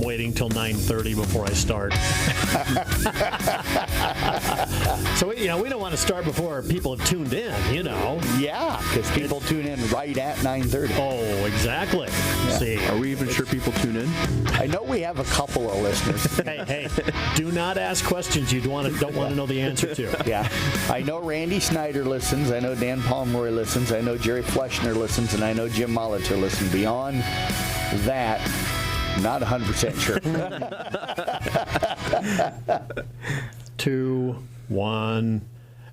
waiting till 9:30 before I start. So, we don't want to start before people have tuned in, Yeah, because people tune in right at 9:30. Oh, exactly. Yeah. See, Are we even sure people tune in? I know we have a couple of listeners. hey, do not ask questions you don't want to know the answer to. Yeah. I know Randy Snyder listens. I know Dan Pomeroy listens. I know Jerry Fleschner listens. And I know Jim Molitor listens. Beyond that, not 100% sure. 2, 1.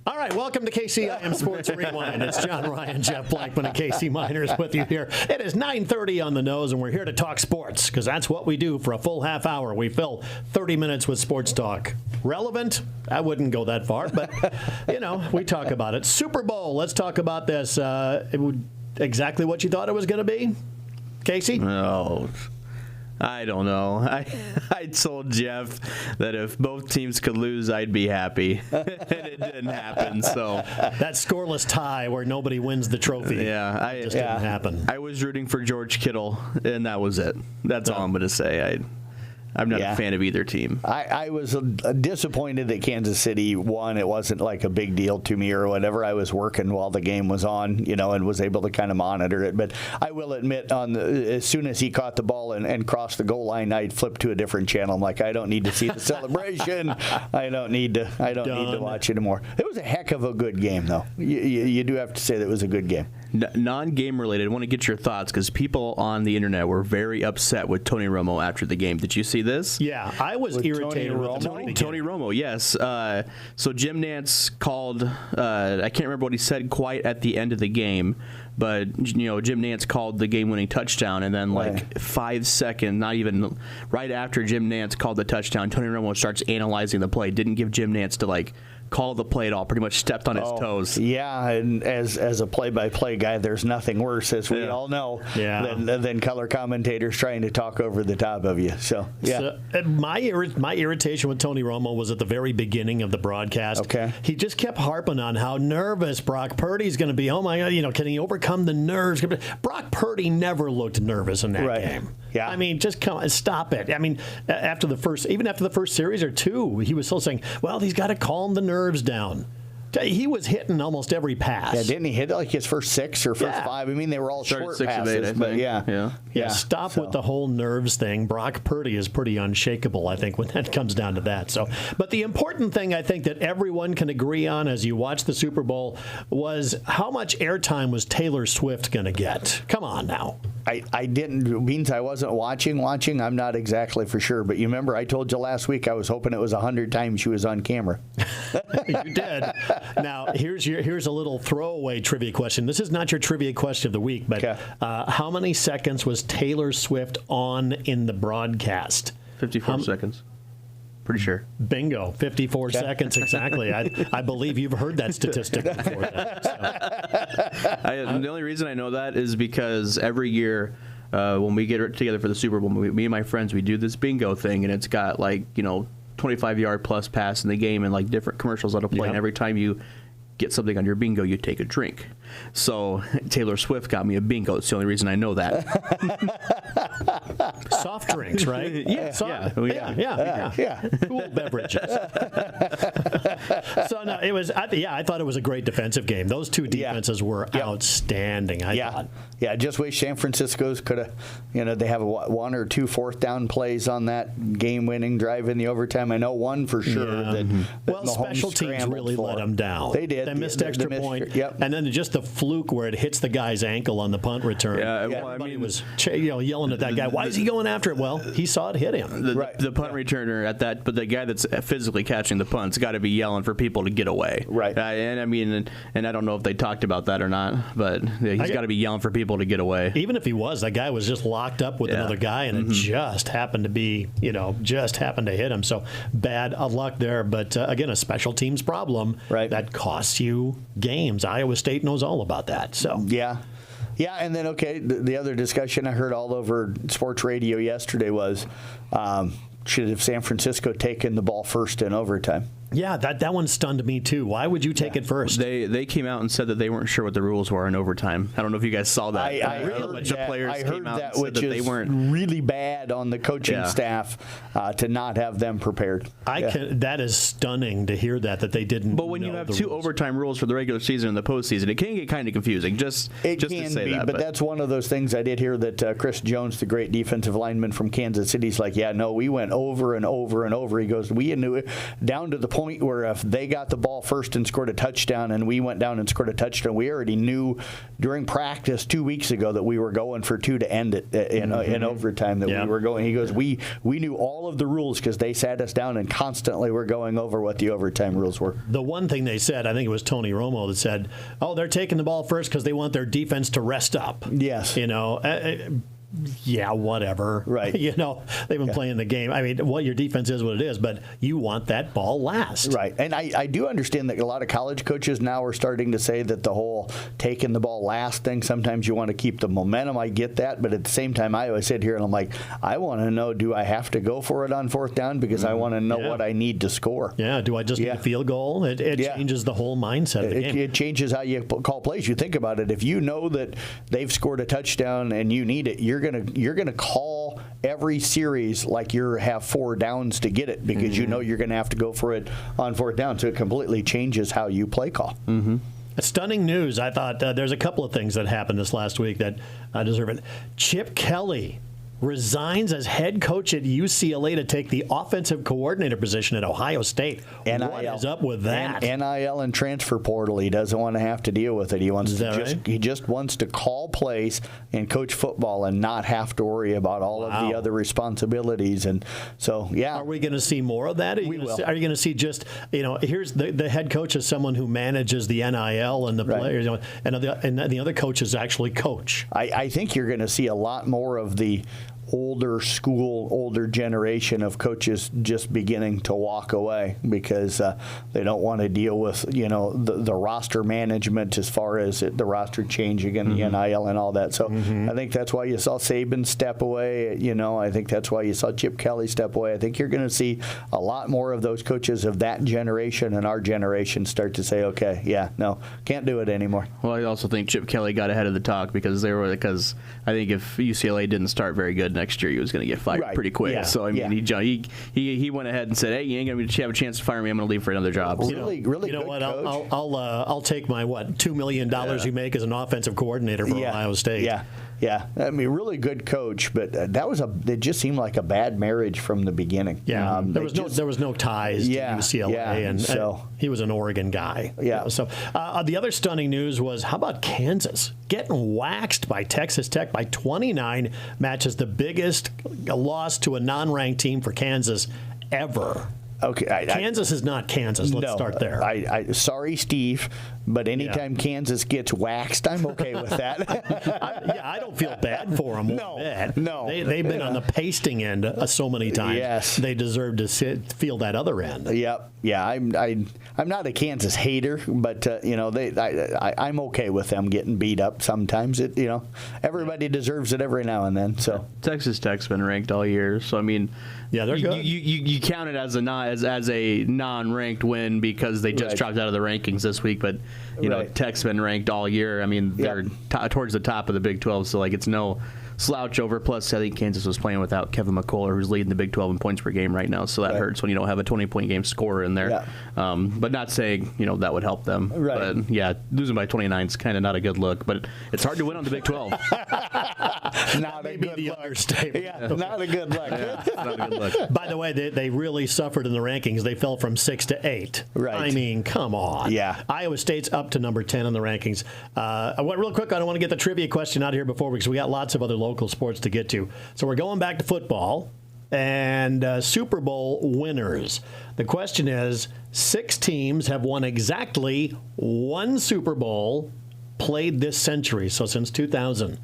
All right, welcome to KCIM Sports Rewind. It's John Ryan, Jeff Blackman, and Casey Miners with you here. It is 9:30 on the nose, and we're here to talk sports because that's what we do for a full half hour. We fill 30 minutes with sports talk. Relevant? I wouldn't go that far, but, we talk about it. Super Bowl, let's talk about this. Exactly what you thought it was going to be? Casey? No. I don't know. I told Jeff that if both teams could lose, I'd be happy. And it didn't happen, so. That scoreless tie where nobody wins the trophy. Yeah. It just didn't happen. I was rooting for George Kittle, and that was it. That's all I'm going to say. I'm not a fan of either team. I was disappointed that Kansas City won. It wasn't like a big deal to me or whatever. I was working while the game was on, and was able to kind of monitor it. But I will admit, as soon as he caught the ball and crossed the goal line, I'd flip to a different channel. I'm like, I don't need to see the celebration. I don't need to watch it anymore. It was a heck of a good game, though. You do have to say that it was a good game. Non-game related, I want to get your thoughts because people on the internet were very upset with Tony Romo after the game. Did you see this? Yeah, I was irritated with Tony Romo, yes. So Jim Nantz called, I can't remember what he said quite at the end of the game, but Jim Nantz called the game-winning touchdown, and then 5 seconds, not even right after Jim Nantz called the touchdown, Tony Romo starts analyzing the play. Didn't give Jim Nantz to call the play at all, pretty much stepped on his toes. Yeah, and as a play-by-play guy, there's nothing worse, as we all know, than color commentators trying to talk over the top of you. So, yeah. So, my irritation with Tony Romo was at the very beginning of the broadcast. Okay. He just kept harping on how nervous Brock Purdy's going to be. Oh, my God, can he overcome the nerves? Brock Purdy never looked nervous in that game. Yeah. I mean, just stop it. I mean, after the first series or two, he was still saying, well, he's got to calm the nerves down. He was hitting almost every pass. Yeah, didn't he hit his first 6 or first 5? I mean, they were all short 6 passes. of 8, but yeah. Stop with the whole nerves thing. Brock Purdy is pretty unshakable, I think, when that comes down to that. So, but the important thing I think that everyone can agree on as you watch the Super Bowl was how much airtime was Taylor Swift going to get? Come on now. I didn't, means I wasn't watching. I'm not exactly for sure. But you remember I told you last week I was hoping it was 100 times she was on camera. You did. Now, here's a little throwaway trivia question. This is not your trivia question of the week, but how many seconds was Taylor Swift on in the broadcast? 54 seconds. Pretty sure. Bingo. 54 seconds exactly. I believe you've heard that statistic before. The only reason I know that is because every year when we get together for the Super Bowl, me and my friends, we do this bingo thing, and it's got 25-yard plus pass in the game and different commercials that'll play. And every time you get something on your bingo, you take a drink. So Taylor Swift got me a bingo. It's the only reason I know that. Soft drinks, right? Yeah. Cool beverages. So no, it was. I thought it was a great defensive game. Those two defenses were outstanding. I thought. Yeah, just wish San Francisco's could have. They have one or two fourth down plays on that game-winning drive in the overtime. I know one for sure. That special teams really let them down. They did. They missed extra point. And then just the fluke where it hits the guy's ankle on the punt return. Everybody was yelling at that guy. Why is he going after it? Well, he saw it hit him. The punt returner at that, but the guy that's physically catching the punt's got to be yelling for people to get away. Right. And I don't know if they talked about that or not, but he's got to be yelling for people to get away. Even if he was, that guy was just locked up with another guy, and it just happened to be, just happened to hit him. So bad luck there. But again, a special teams problem that costs you games. Iowa State knows all about that. So yeah, and then the other discussion I heard all over sports radio yesterday was should have San Francisco taken the ball first in overtime? Yeah, that one stunned me too. Why would you take it first? They came out and said that they weren't sure what the rules were in overtime. I don't know if you guys saw that. I heard that, which is really bad on the coaching staff to not have them prepared. That is stunning to hear that they didn't. But when you have two overtime rules for the regular season and the postseason, it can get kind of confusing. It can to say be, that, but that's one of those things. I did hear that Chris Jones, the great defensive lineman from Kansas City, is like, yeah, no, we went over and over and over. He goes, we knew it down to the point where if they got the ball first and scored a touchdown and we went down and scored a touchdown, we already knew during practice 2 weeks ago that we were going for two to end it in overtime, that we were going. He goes, we knew all of the rules because they sat us down and constantly were going over what the overtime rules were. The one thing they said, I think it was Tony Romo that said, they're taking the ball first because they want their defense to rest up. Yes. Yeah, whatever. Right. They've been playing the game. I mean, your defense is what it is, but you want that ball last. Right. And I do understand that a lot of college coaches now are starting to say that the whole taking the ball last thing, sometimes you want to keep the momentum. I get that. But at the same time, I always sit here and I'm like, I want to know, do I have to go for it on fourth down? Because I want to know what I need to score. Yeah. Do I just need a field goal? It changes the whole mindset of the game. It changes how you call plays. You think about it. If you know that they've scored a touchdown and you need it, you're gonna call every series like you have 4 downs to get it, because you know you're gonna have to go for it on fourth down. So it completely changes how you play call. Stunning news. I thought there's a couple of things that happened this last week that deserve it. Chip Kelly resigns as head coach at UCLA to take the offensive coordinator position at Ohio State. NIL. What is up with that? NIL and transfer portal. He doesn't want to have to deal with it. He wants he just wants to call plays and coach football and not have to worry about all of the other responsibilities. And so, Are we going to see more of that? We will. Are you going to see just, here's the head coach is someone who manages the NIL and the players, and the other coaches actually coach? I think you're going to see a lot more of the older generation of coaches just beginning to walk away because they don't want to deal with the roster management as far as the roster changing and the NIL and all that. So I think that's why you saw Saban step away. I think that's why you saw Chip Kelly step away. I think you're going to see a lot more of those coaches of that generation and our generation start to say, okay, can't do it anymore. Well, I also think Chip Kelly got ahead of the talk because I think if UCLA didn't start very good next year, he was going to get fired pretty quick. Yeah. So I mean, he went ahead and said, "Hey, you ain't going to have a chance to fire me. I'm going to leave for another job." Really good what? Coach. I'll take my $2 million you make as an offensive coordinator for Ohio State. Yeah, I mean, really good coach, but it just seemed like a bad marriage from the beginning. Yeah, there was no ties to UCLA, and he was an Oregon guy. Yeah. So the other stunning news was, how about Kansas getting waxed by Texas Tech by 29 matches, the biggest loss to a non-ranked team for Kansas ever. Okay, Kansas is not Kansas. Let's start there. Sorry, Steve, but anytime Kansas gets waxed, I'm okay with that. I don't feel bad for them. No. They've been on the pasting end so many times. Yes. They deserve to feel that other end. Yep. Yeah, I'm not a Kansas hater, but I'm okay with them getting beat up sometimes. Everybody deserves it every now and then. So Texas Tech's been ranked all year, so I mean. Yeah, they're good. You count it as a non-ranked win because they just dropped out of the rankings this week, but Tech's been ranked all year. I mean, they're towards the top of the Big 12, so it's no slouch over. Plus, I think Kansas was playing without Kevin McCullough, who's leading the Big 12 in points per game right now, so that hurts when you don't have a 20-point game scorer in there. Yeah. But not saying that would help them. Right. But losing by 29 is kind of not a good look. But it's hard to win on the Big 12. Not a good look. Yeah, not a good look. Not a good look. By the way, they really suffered in the rankings. They fell from 6 to 8. Right. I mean, come on. Yeah. Iowa State's up to number 10 in the rankings. Real quick, I don't want to get the trivia question out here before because we got lots of other local sports to get to. So we're going back to football and Super Bowl winners. The question is, 6 teams have won exactly 1 Super Bowl played this century, so since 2000.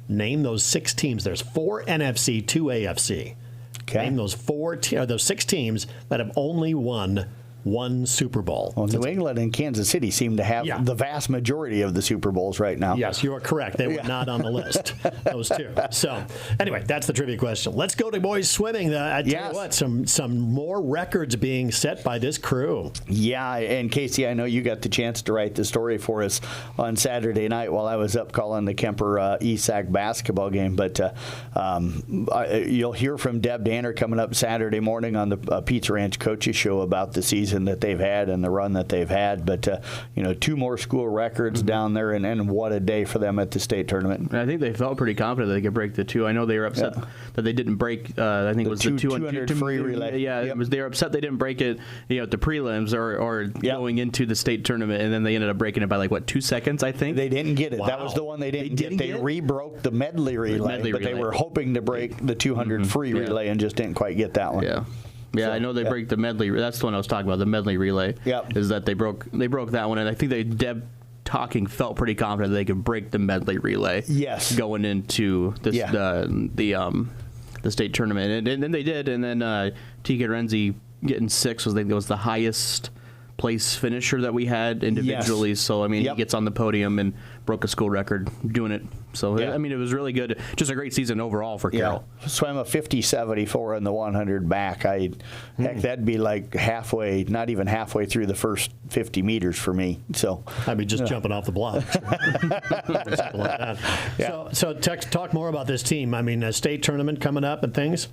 Name those 6 teams. There's 4 NFC, 2 AFC. Okay. Name those 6 teams that have only won one Super Bowl. Well, New England and Kansas City seem to have the vast majority of the Super Bowls right now. Yes, you are correct. They were not on the list, those two. So, anyway, that's the trivia question. Let's go to boys swimming. I tell you what, some more records being set by this crew. Yeah, and Casey, I know you got the chance to write the story for us on Saturday night while I was up calling the Kemper ESAC basketball game. But you'll hear from Deb Danner coming up Saturday morning on the Pizza Ranch Coaches Show about the season that they've had and the run that they've had. But, 2 more school records down there, and what a day for them at the state tournament. And I think they felt pretty confident that they could break the 2. I know they were upset that they didn't break, I think it was the 200 free relay. Yeah, they were upset they didn't break it at the prelims or going into the state tournament, and then they ended up breaking it by 2 seconds, I think. They didn't get it. Wow. That was the one they didn't get. They re-broke the medley relay, but they were hoping to break the 200 free relay and just didn't quite get that one. Yeah. Yeah, I know they break the medley. That's the one I was talking about, the medley relay. Yep. Is that they broke that one, and I think Deb talking felt pretty confident that they could break the medley relay. Yes. Going into this, the state tournament, and then they did, and then Tika Renzi getting 6 was the highest place finisher that we had individually. Yes. So he gets on the podium and broke a school record doing it. So it was really good. Just a great season overall for Carroll. Swam a 50-74 in the 100 back. Heck, that'd be halfway, not even halfway through the first 50 meters for me. So I'd be just jumping off the block. Something like that. Yeah. So talk more about this team. A state tournament coming up and things.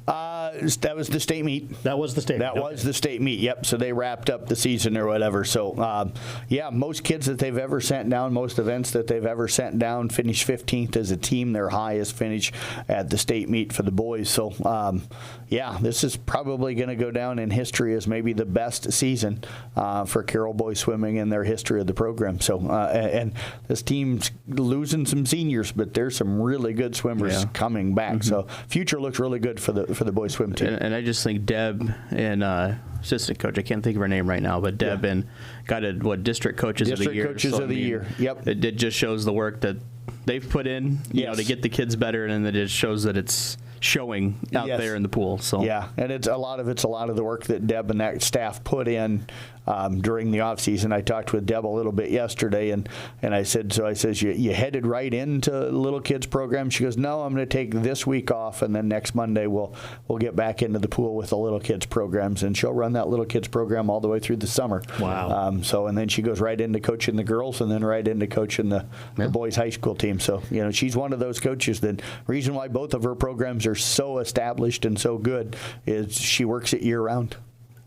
That was the state meet. That was the state meet. That was the state meet, yep. So they wrapped up the season or whatever. So, most kids that they've ever sent down, most events that they've ever sent down, finished 15th as a team, their highest finish at the state meet for the boys. So, this is probably going to go down in history as maybe the best season for Carroll boys swimming in their history of the program. So, and this team's losing some seniors, but there's some really good swimmers coming back. So, future looks really good for the boys swim team. And I just think Deb and assistant coach, I can't think of her name right now, but Deb and got district coaches of the year. District coaches of the year. Yep. It just shows the work that they've put in, to get the kids better, and then it shows that it's showing out there in the pool. So and it's a lot of the work that Deb and that staff put in during the off season. I talked with Deb a little bit yesterday, and I said, you headed right into little kids program? She goes, no, I'm going to take this week off, and then next Monday we'll get back into the pool with the little kids programs, and she'll run that little kids program all the way through the summer. Wow. And then she goes right into coaching the girls, and then right into coaching the boys high school team. So she's one of those coaches. The reason why both of her programs are so established and so good is she works it year round.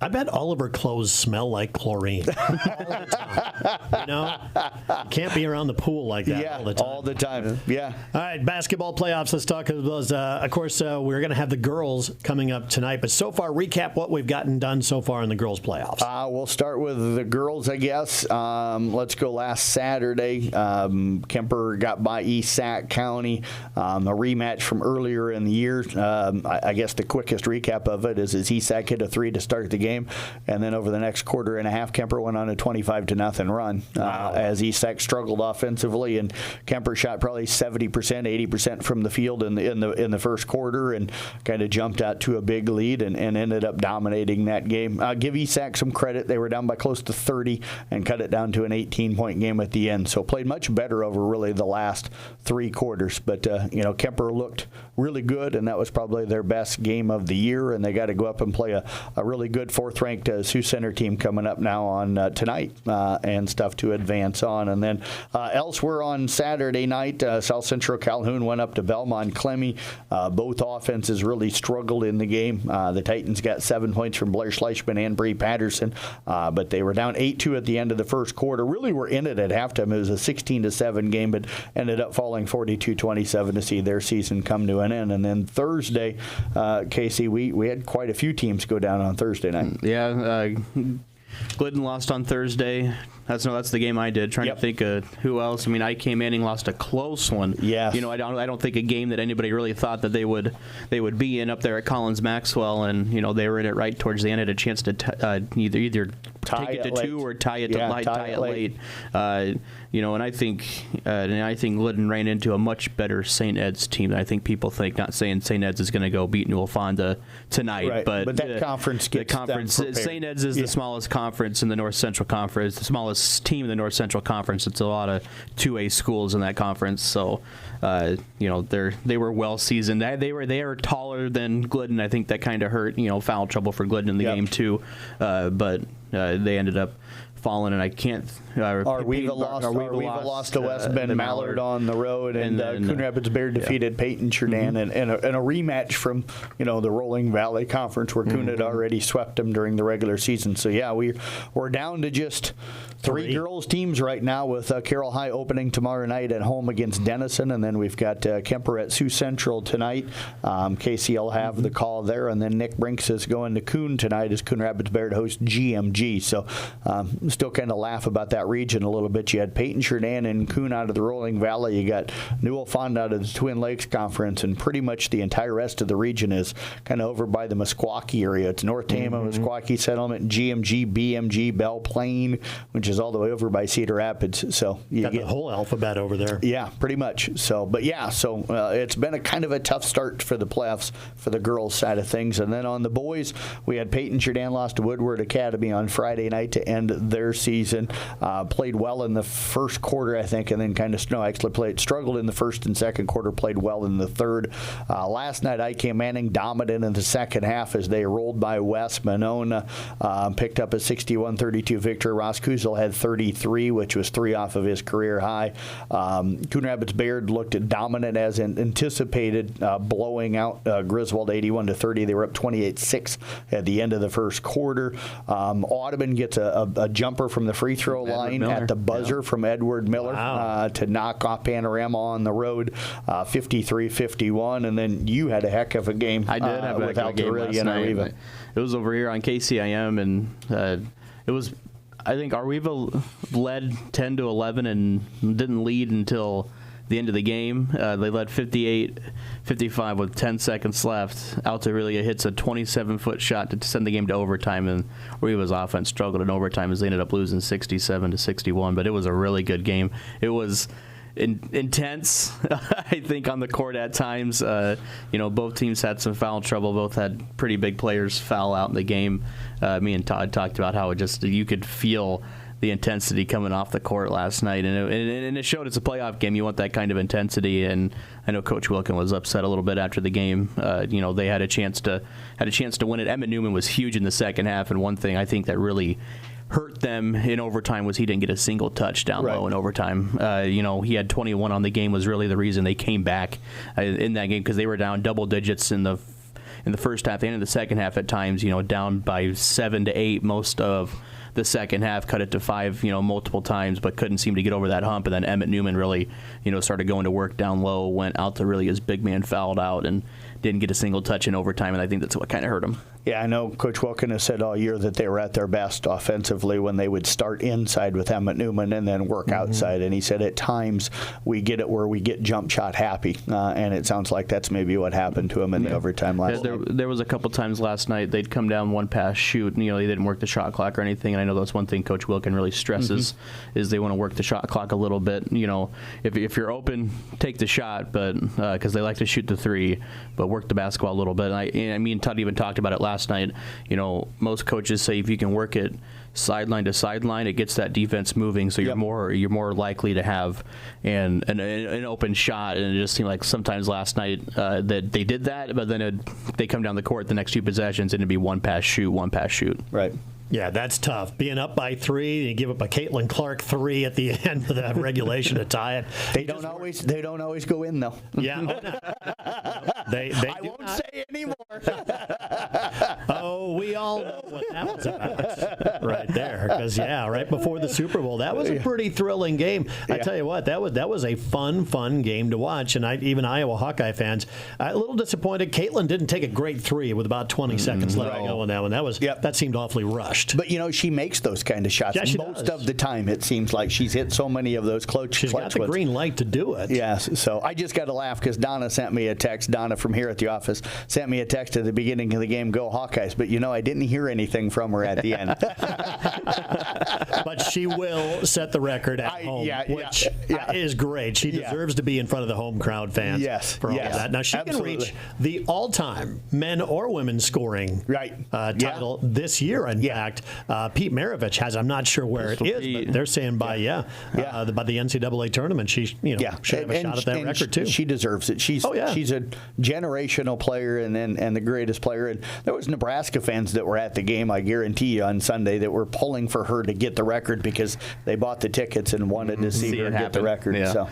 I bet all of her clothes smell like chlorine all the time. You can't be around the pool like that all the time. All the time. Yeah. All right, basketball playoffs. Let's talk about, of course, we're going to have the girls coming up tonight. But so far, recap what we've gotten done so far in the girls' playoffs. We'll start with the girls, I guess. Let's go last Saturday. Kemper got by ESAC County. A rematch from earlier in the year. I guess the quickest recap of it is ESAC hit a 3 to start the game. And then over the next quarter and a half, Kemper went on a 25-0 run as ESAC struggled offensively, and Kemper shot probably 70%, 80% from the field in the first quarter, and kind of jumped out to a big lead and ended up dominating that game. Give ESAC some credit; they were down by close to 30 and cut it down to an 18-point game at the end. So played much better over really the last 3 quarters. But Kemper looked really good, and that was probably their best game of the year. And they got to go up and play a really good 4th-ranked Sioux Center team coming up now on tonight and stuff to advance on. And then elsewhere on Saturday night, South Central Calhoun went up to Belmont Clemmy. Both offenses really struggled in the game. The Titans got 7 points from Blair Schleichman and Bree Patterson, but they were down 8-2 at the end of the first quarter. Really were in it at halftime. It was a 16-7 game, but ended up falling 42-27 to see their season come to an end. And then Thursday, Casey, we had quite a few teams go down on Thursday night. Yeah, Glidden lost on Thursday That's the game I did. Trying to think of who else. I mean, IK Manning lost a close one. Yes. I don't think a game that anybody really thought that they would be in up there at Collins Maxwell, and they were in it right towards the end. Had a chance to either take it to late. 2 or tie it late. And I think Glidden ran into a much better St. Ed's team than I think people think. Not saying St. Ed's is going to go beat Newell Fonda tonight, right. but that conference gets them prepared. St. Ed's is the smallest conference in the North Central Conference, the smallest team in the North Central Conference. It's a lot of 2A schools in that conference, so they were well seasoned. They were taller than Glidden. I think that kind of hurt. Foul trouble for Glidden in the game too, but they ended up falling, and I can't. Arweva lost to West Bend Mallard on the road, and Coon Rapids Bayard defeated Peyton Churdan in a rematch from the Rolling Valley Conference where Coon had already swept them during the regular season. So we're down to just 3 girls teams right now, with Carroll High opening tomorrow night at home against Denison, and then we've got Kemper at Sioux Central tonight. Casey will have the call there, and then Nick Brinks is going to Coon tonight as Coon Rapids Bayard hosts GMG. So still kind of laugh about that region a little bit. You had Peyton Churdan and Coon out of the Rolling Valley. You got Newell Fonda out of the Twin Lakes Conference, and pretty much the entire rest of the region is kind of over by the Meskwaki area. It's North Tama, Meskwaki Settlement, GMG, BMG, Belle Plaine, which is all the way over by Cedar Rapids. So you got the whole alphabet over there. Yeah, pretty much. So, it's been a kind of a tough start for the playoffs for the girls' side of things. And then on the boys, we had Peyton Churdan lost to Woodward Academy on Friday night to end their season. Played well in the first quarter, I think, and then struggled in the first and second quarter, played well in the third. Last night, IK Manning dominant in the second half as they rolled by West Monona, picked up a 61-32 victory. Ross Kuzel had 33, which was 3 off of his career high. Coon Rapids Bayard looked dominant as anticipated, blowing out Griswold 81-30. They were up 28-6 at the end of the first quarter. Audubon gets a jumper from the free throw line at the buzzer from Edward Miller to knock off Panorama on the road, 53-51. And then you had a heck of a game. I did have a heck of a game last night. It was over here on KCIM, and it was. I think Arweva led 10-11 and didn't lead until the end of the game. They led 58-55 with 10 seconds left. Altarelia hits a 27-foot shot to send the game to overtime, and Arweva's offense struggled in overtime as they ended up losing 67-61. But it was a really good game. It was intense, I think, on the court at times. Both teams had some foul trouble. Both had pretty big players foul out in the game. Me and Todd talked about how you could feel the intensity coming off the court last night, and it showed it's a playoff game. You want that kind of intensity, and I know Coach Wilkin was upset a little bit after the game. They had a chance to win it. Emmett Newman was huge in the second half, and one thing I think that really hurt them in overtime was he didn't get a single touch down low in overtime. He had 21 on the game, was really the reason they came back in that game, because they were down double digits in the first half and in the second half at times, down by 7 to 8 most of the second half, cut it to 5, multiple times, but couldn't seem to get over that hump. And then Emmett Newman really, started going to work down low, went out to really his big man fouled out and didn't get a single touch in overtime, and I think that's what kind of hurt him. Yeah, I know Coach Wilkin has said all year that they were at their best offensively when they would start inside with Emmett Newman and then work outside. And he said at times we get it where we get jump shot happy, and it sounds like that's maybe what happened to him in the overtime last night. There was a couple times last night they'd come down one pass shoot, and they didn't work the shot clock or anything. And I know that's one thing Coach Wilkin really stresses is they want to work the shot clock a little bit. If you're open, take the shot, but because they like to shoot the three, but work the basketball a little bit. And me and Todd even talked about it last night. Most coaches say if you can work it sideline to sideline, it gets that defense moving, so you're more likely to have an open shot. And it just seemed like sometimes last night that they did that, but then they come down the court the next 2 possessions and it'd be one pass shoot. Right. Yeah, that's tough. Being up by 3, you give up a Caitlin Clark 3 at the end of that regulation to tie it. They don't always go in though. Yeah. They I won't say anymore. We all know what that was about right there. Because, right before the Super Bowl, that was a pretty thrilling game. I tell you what, that was a fun game to watch. And even Iowa Hawkeye fans, a little disappointed. Caitlin didn't take a great three with about 20 seconds left to go on that one. That seemed awfully rushed. But, she makes those kind of shots. Yeah, Most of the time, it seems like she's hit so many of those clutch She's got the green light to do it. Yes. So I just got to laugh because Donna sent me a text. Donna from here at the office sent me a text at the beginning of the game, "Go Hawkeyes." But, I didn't hear anything from her at the end. But she will set the record at home, which is great. She deserves to be in front of the home crowd fans for all of that. Now, she can reach the all-time men or women scoring title this year, in fact. Pete Maravich has, I'm not sure where it is, but they're saying by the NCAA tournament, she should have a shot at that record, too. She deserves it. She's a generational player and the greatest player. And there was Nebraska fans that were at the game, I guarantee you, on Sunday that were pulling for her to get the record because they bought the tickets and wanted to see her get the record. Yeah. So,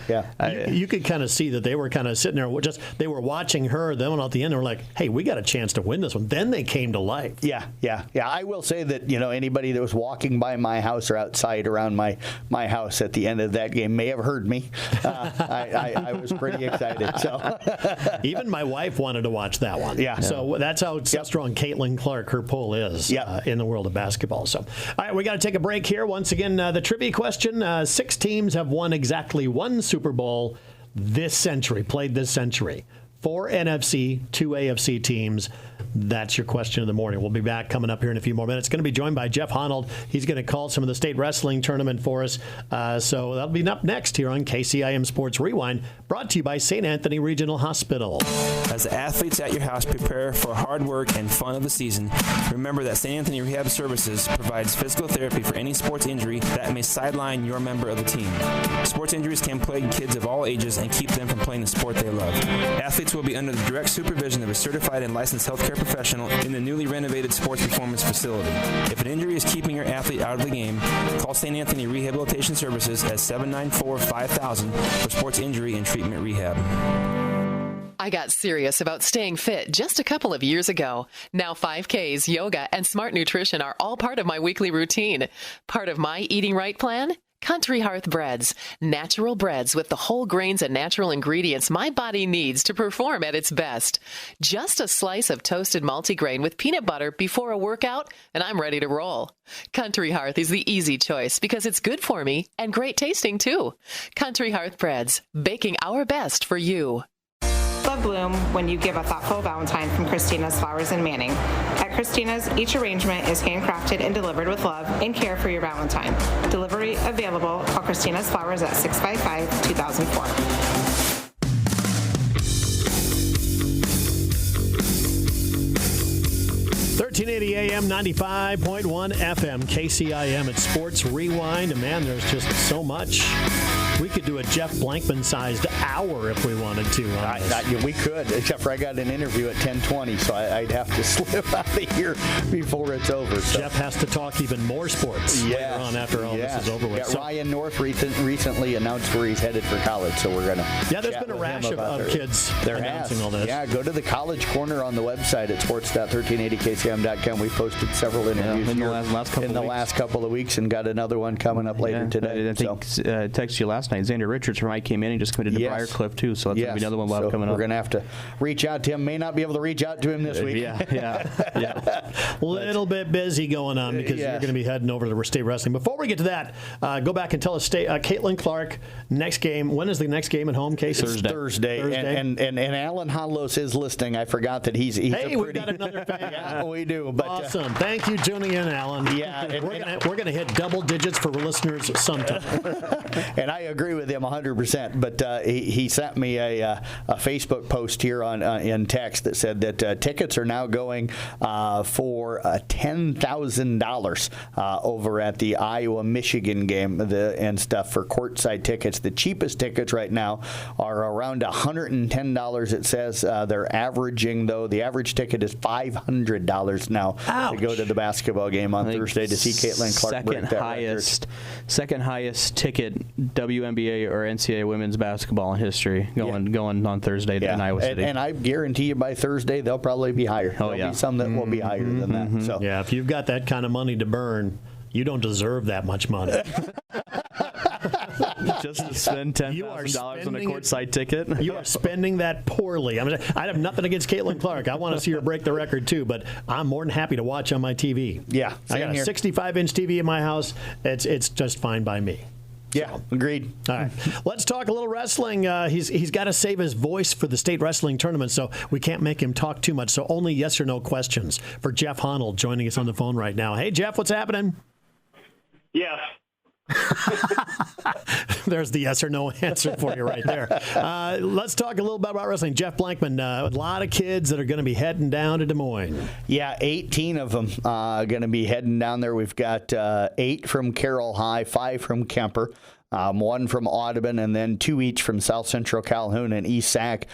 you could kind of see that they were kind of sitting there, they were watching her. Then at the end, they were like, hey, we got a chance to win this one. Then they came to life. Yeah. I will say that, anybody that was walking by my house or outside around my house at the end of that game may have heard me. I was pretty excited. So even my wife wanted to watch that one. Yeah. So that's how strong Caitlin Clark, her pull is in the world of basketball. So, all right, we got to take a break here. Once again, the trivia question: 6 teams have won exactly one Super Bowl this century. 4 NFC, 2 AFC teams. That's your question of the morning. We'll be back coming up here in a few more minutes. Going to be joined by Jeff Honnold. He's going to call some of the state wrestling tournament for us. So that'll be up next here on KCIM Sports Rewind, brought to you by St. Anthony Regional Hospital. As the athletes at your house prepare for hard work and fun of the season, remember that St. Anthony Rehab Services provides physical therapy for any sports injury that may sideline your member of the team. Sports injuries can plague kids of all ages and keep them from playing the sport they love. Athletes will be under the direct supervision of a certified and licensed healthcare professional in the newly renovated sports performance facility. If an injury is keeping your athlete out of the game, call St. Anthony Rehabilitation Services at 794-5000 for sports injury and treatment rehab. I got serious about staying fit just a couple of years ago. Now 5Ks, yoga, and smart nutrition are all part of my weekly routine. Part of my eating right plan? Country Hearth Breads. Natural breads with the whole grains and natural ingredients my body needs to perform at its best. Just a slice of toasted multigrain with peanut butter before a workout, and I'm ready to roll. Country Hearth is the easy choice because it's good for me and great tasting too. Country Hearth Breads, baking our best for you. Love bloom when you give a thoughtful Valentine from Christina's Flowers in Manning. At Christina's, each arrangement is handcrafted and delivered with love and care for your Valentine. Delivery available. Call Christina's Flowers at 655-2004. 1380 AM, 95.1 FM, KCIM at Sports Rewind. And man, there's just so much. We could do a Jeff Blankman-sized hour if we wanted to. We could, except for I got an interview at 10:20, so I'd have to slip out of here before it's over. So. Jeff has to talk even more sports later on after all this is over with. Ryan North recently announced where he's headed for college, so we're going to there's been a rash of kids announcing all this. Yeah, go to the College Corner on the website at sports.1380kcm.com. We posted several interviews in the last couple of weeks and got another one coming up later today. I think texted you last night. Xander Richards from Mike came in and just committed to Briarcliff too, so that's going to be another one we'll have coming up. We're going to have to reach out to him. May not be able to reach out to him this week. Little bit busy going on because you're going to be heading over to state wrestling. Before we get to that, go back and tell us, Caitlin Clark, next game. When is the next game at home, Casey? Thursday. And Alan Hollos is listening. I forgot that he's we've got another fan. Yeah, we do. But, awesome. Thank you, tuning in, Alan. Yeah, we're going to hit double digits for listeners sometime. And I agree with him 100%. But he sent me a Facebook post here in text that said that tickets are now going for $10,000 over at the Iowa-Michigan game and stuff for courtside tickets. The cheapest tickets right now are around $110. It says they're averaging, though, the average ticket is $500 now to go to the basketball game on Thursday to see Caitlin Clark break that record. Second highest ticket WNBA or NCAA women's basketball in history going on Thursday in Iowa City. And I guarantee you by Thursday they'll probably be higher. Oh, There'll be some that will be higher than that. So yeah, if you've got that kind of money to burn, you don't deserve that much money. Just to spend $10,000 on a courtside ticket. You are spending that poorly. I have nothing against Caitlin Clark. I want to see her break the record too, but I'm more than happy to watch on my TV. Yeah, I got a 65-inch TV in my house. It's just fine by me. Yeah, agreed. All right, let's talk a little wrestling. He's got to save his voice for the state wrestling tournament, so we can't make him talk too much. So only yes or no questions for Jeff Honnold joining us on the phone right now. Hey, Jeff, what's happening? Yes. There's the yes or no answer for you right there. Let's talk a little bit about wrestling. Jeff Blankman, a lot of kids that are going to be heading down to Des Moines. Yeah, 18 of them going to be heading down there. We've got 8 from Carroll High, 5 from Kemper. 1 from Audubon, and then 2 each from South Central Calhoun and East Sac.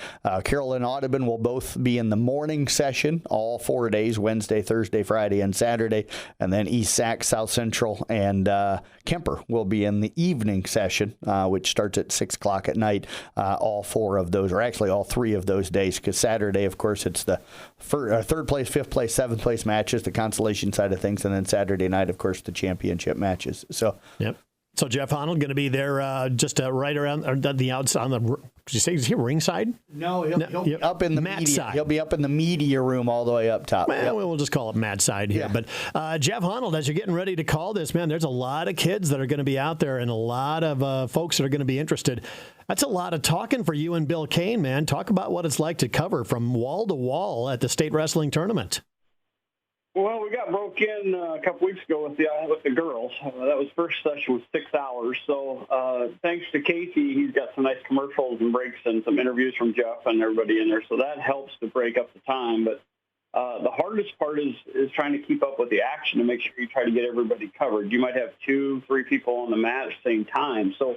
Carroll and Audubon will both be in the morning session all 4 days, Wednesday, Thursday, Friday, and Saturday. And then East Sac, South Central, and Kemper will be in the evening session, which starts at 6 o'clock at night, all 4 of those, or actually all 3 of those days, because Saturday, of course, it's the third place, fifth place, seventh place matches, the consolation side of things, and then Saturday night, of course, the championship matches. So, yep. So Jeff Honnold going to be there just right around the outside on the. Did you say is he ringside? No, he'll be up in the media side. He'll be up in the media room all the way up top. Well, we'll just call it Matt side here. Yeah. But Jeff Honnold, as you're getting ready to call this, man, there's a lot of kids that are going to be out there and a lot of folks that are going to be interested. That's a lot of talking for you and Bill Kane, man. Talk about what it's like to cover from wall to wall at the state wrestling tournament. Well, we got broke in a couple weeks ago with the girls. That was first session was 6 hours. So thanks to Casey, he's got some nice commercials and breaks and some interviews from Jeff and everybody in there. So that helps to break up the time. But the hardest part is trying to keep up with the action to make sure you try to get everybody covered. You might have 2-3 people on the mat at the same time. So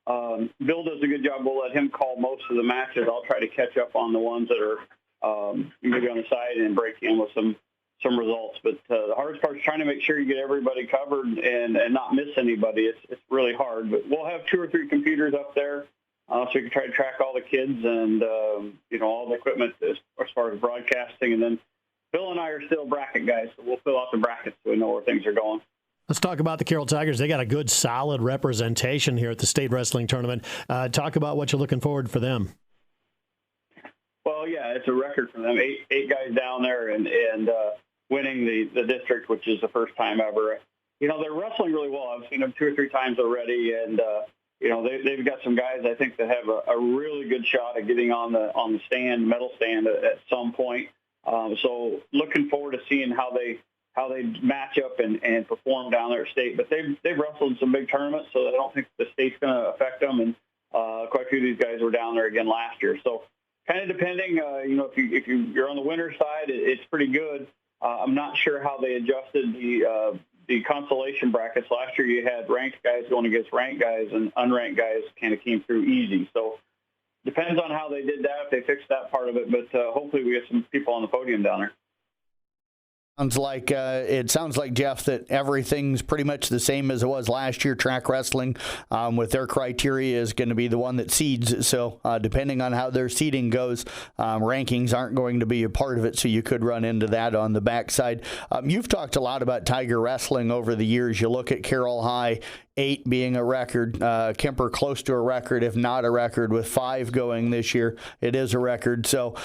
Bill does a good job. We'll let him call most of the matches. I'll try to catch up on the ones that are maybe on the side and break in with some results. But the hardest part is trying to make sure you get everybody covered and not miss anybody. It's really hard. But we'll have 2 or 3 computers up there so you can try to track all the kids and, all the equipment as far as broadcasting. And then Bill and I are still bracket guys, so we'll fill out the brackets so we know where things are going. Let's talk about the Carroll Tigers. They got a good, solid representation here at the state wrestling tournament. Talk about what you're looking forward for them. Well, yeah, it's a record for them. Eight guys down there and winning the district, which is the first time ever. They're wrestling really well. I've seen them 2 or 3 times already, and they've got some guys I think that have a really good shot at getting on the stand, medal stand at some point. So looking forward to seeing how they match up and perform down there at state. But they've wrestled in some big tournaments, so I don't think the state's going to affect them. And quite a few of these guys were down there again last year. So kind of depending, if you're on the winner's side, it's pretty good. I'm not sure how they adjusted the consolation brackets. Last year you had ranked guys going against ranked guys, and unranked guys kind of came through easy. So depends on how they did that, if they fixed that part of it. But hopefully we get some people on the podium down there. It sounds like, Jeff, that everything's pretty much the same as it was last year. Track wrestling, with their criteria, is going to be the one that seeds. So depending on how their seeding goes, rankings aren't going to be a part of it. So you could run into that on the backside. You've talked a lot about Tiger wrestling over the years. You look at Carroll High, 8 being a record, Kemper close to a record, if not a record, with 5 going this year. It is a record. So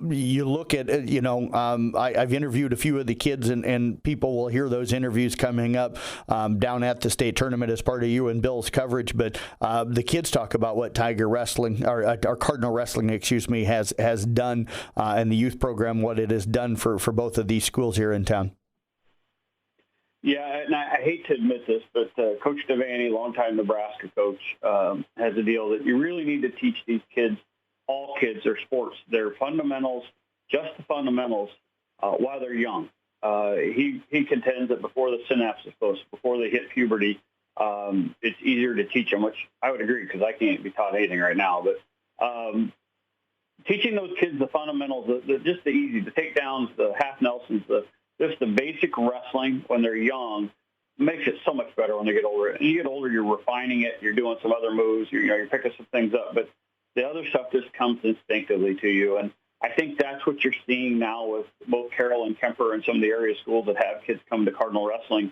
you look at, I've interviewed a few of the kids, and people will hear those interviews coming up down at the state tournament as part of you and Bill's coverage. But the kids talk about what Tiger wrestling, or Cardinal wrestling, has done in the youth program, what it has done for both of these schools here in town. Yeah, and I hate to admit this, but Coach Devaney, longtime Nebraska coach, has a deal that you really need to teach these kids, all kids, their sports, their fundamentals, just the fundamentals, while they're young. He contends that before the synapses close, before they hit puberty, it's easier to teach them, which I would agree, because I can't be taught anything right now. But teaching those kids the fundamentals, just the takedowns, the half Nelsons, just the basic wrestling when they're young, makes it so much better when they get older. And you get older, you're refining it, you're doing some other moves, you're picking some things up, but the other stuff just comes instinctively to you. And I think that's what you're seeing now with both Carroll and Kemper and some of the area schools that have kids come to Cardinal wrestling.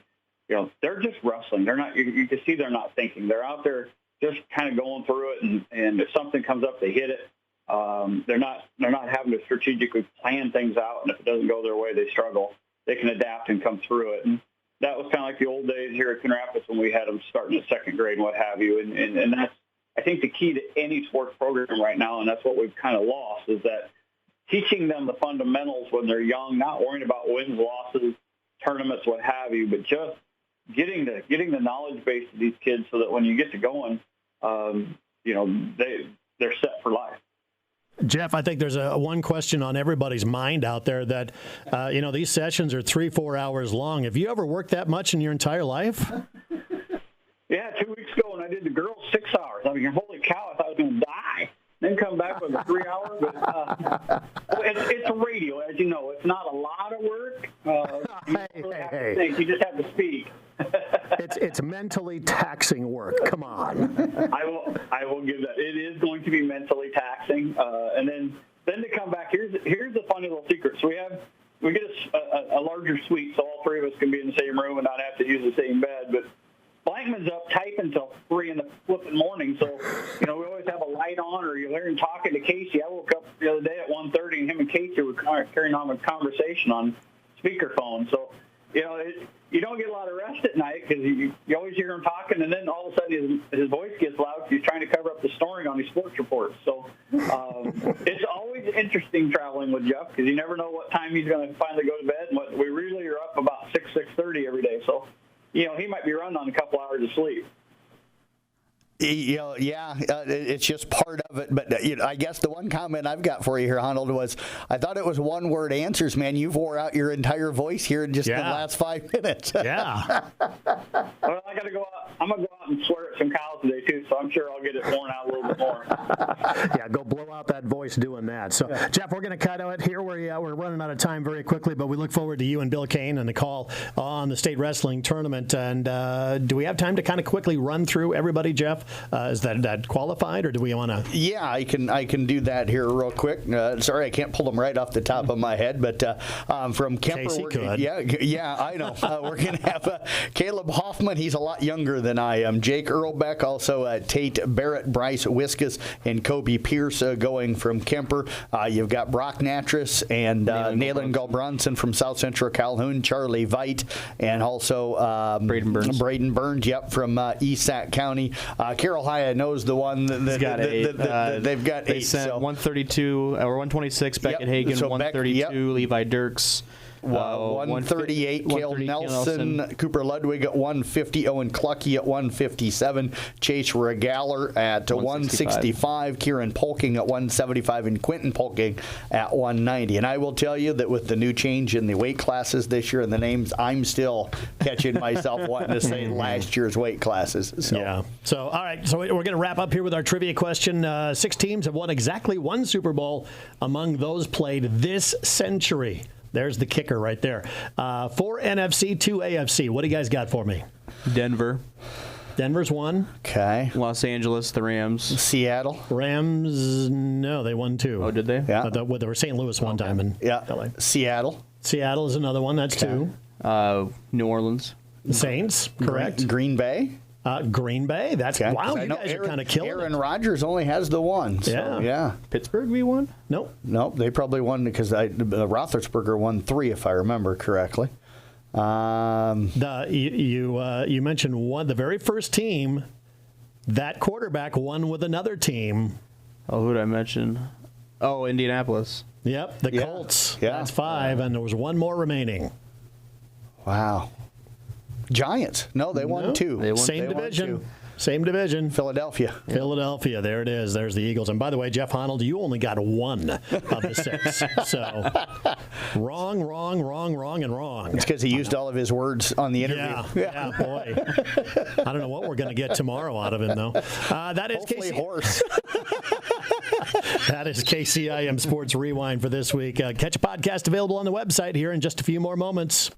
They're just wrestling. They're not. You can see they're not thinking. They're out there just kind of going through it, and if something comes up, they hit it. They're not having to strategically plan things out, and if it doesn't go their way, they struggle. They can adapt and come through it. And that was kind of like the old days here at Coon Rapids when we had them starting at second grade and what have you. And that's, I think, the key to any sports program right now, and that's what we've kind of lost, is that teaching them the fundamentals when they're young, not worrying about wins, losses, tournaments, what have you, but just getting the knowledge base of these kids so that when you get to going, they're set for life. Jeff, I think there's one question on everybody's mind out there that, these sessions are 3-4 hours long. Have you ever worked that much in your entire life? Yeah, 2 weeks ago when I did the girls, 6 hours. I mean, holy cow, I thought I was going to die. Then come back with a 3 hour. But it's radio, as you know. It's not a lot of work. You don't really have to think. You just have to speak. It's mentally taxing work. Come on. I will give that. It is going to be mentally taxing. And then to come back, here's the funny little secret. So we get a larger suite, so all three of us can be in the same room and not have to use the same bed. But Blankman's up typing until 3 in the flipping morning, so we always have a light on, or you hear him talking to Casey. I woke up the other day at 1:30, and him and Casey were carrying on a conversation on speakerphone. So you don't get a lot of rest at night because you always hear him talking, and then all of a sudden his voice gets loud because he's trying to cover up the snoring on his sports reports. So it's always interesting traveling with Jeff because you never know what time he's going to finally go to bed. And we really are up about 6:30 every day, so he might be running on a couple hours of sleep. It's just part of it. But I guess the one comment I've got for you here, Honnold, was I thought it was one-word answers, man. You've wore out your entire voice here in just the last 5 minutes. Yeah. Well, I got to go out. I'm going to go out and swear at some cows today, too, so I'm sure I'll get it worn out a little bit more. Yeah, go blow out that voice doing that. So, Jeff, we're going to cut out here. We're running out of time very quickly, but we look forward to you and Bill Kane and the call on the state wrestling tournament. And do we have time to kind of quickly run through everybody, Jeff? Is that qualified, or do we want to? Yeah, I can do that here real quick. Sorry, I can't pull them right off the top of my head, but from Kemper, Casey could. Yeah, I know. We're going to have Caleb Hoffman. He's a lot younger than I am. Jake Earlbeck, also Tate Barrett, Bryce Wiskus, and Kobe Pierce going from Kemper. You've got Brock Natras and Nayland Galbronson from South Central Calhoun, Charlie Veit, and also Braden Burns, from East Sac County. Carroll High knows the one they've got 8. They sent 132 or 126 Beckett Hagan, so 132 Levi Dirks. 138, Cale Nelson, Cooper Ludwig at 150, Owen Clucky at 157, Chase Regaler at 165, Kieran Polking at 175, and Quentin Polking at 190. And I will tell you that with the new change in the weight classes this year and the names, I'm still catching myself wanting to say last year's weight classes. So, all right. So we're going to wrap up here with our trivia question. 6 teams have won exactly 1 Super Bowl among those played this century. There's the kicker right there. 4 NFC, 2 AFC. What do you guys got for me? Denver's 1. Okay. Los Angeles, the Rams. Seattle. Rams, no, they won 2. Oh, did they? Yeah. They were St. Louis one time in LA. Seattle. Seattle is another one. That's 2. New Orleans. Saints, correct. Green Bay. Green Bay. That's wow. You guys are kind of killing Aaron Rodgers only has the 1. So, yeah. Pittsburgh, we won? Nope. They probably won because Roethlisberger won 3, if I remember correctly. You mentioned the very first team. That quarterback won with another team. Oh, who did I mention? Oh, Indianapolis. Yep, the Colts. Yeah. That's 5, and there was 1 more remaining. Wow. Giants. No, they won 2. Same division. Same division. Philadelphia. There it is. There's the Eagles. And by the way, Jeff Honnold, you only got 1 of the 6. So wrong, and wrong. It's because he used all of his words on the interview. Yeah, boy. I don't know what we're going to get tomorrow out of him, though. That is hopefully horse. That is KCIM Sports Rewind for this week. Catch a podcast available on the website here in just a few more moments.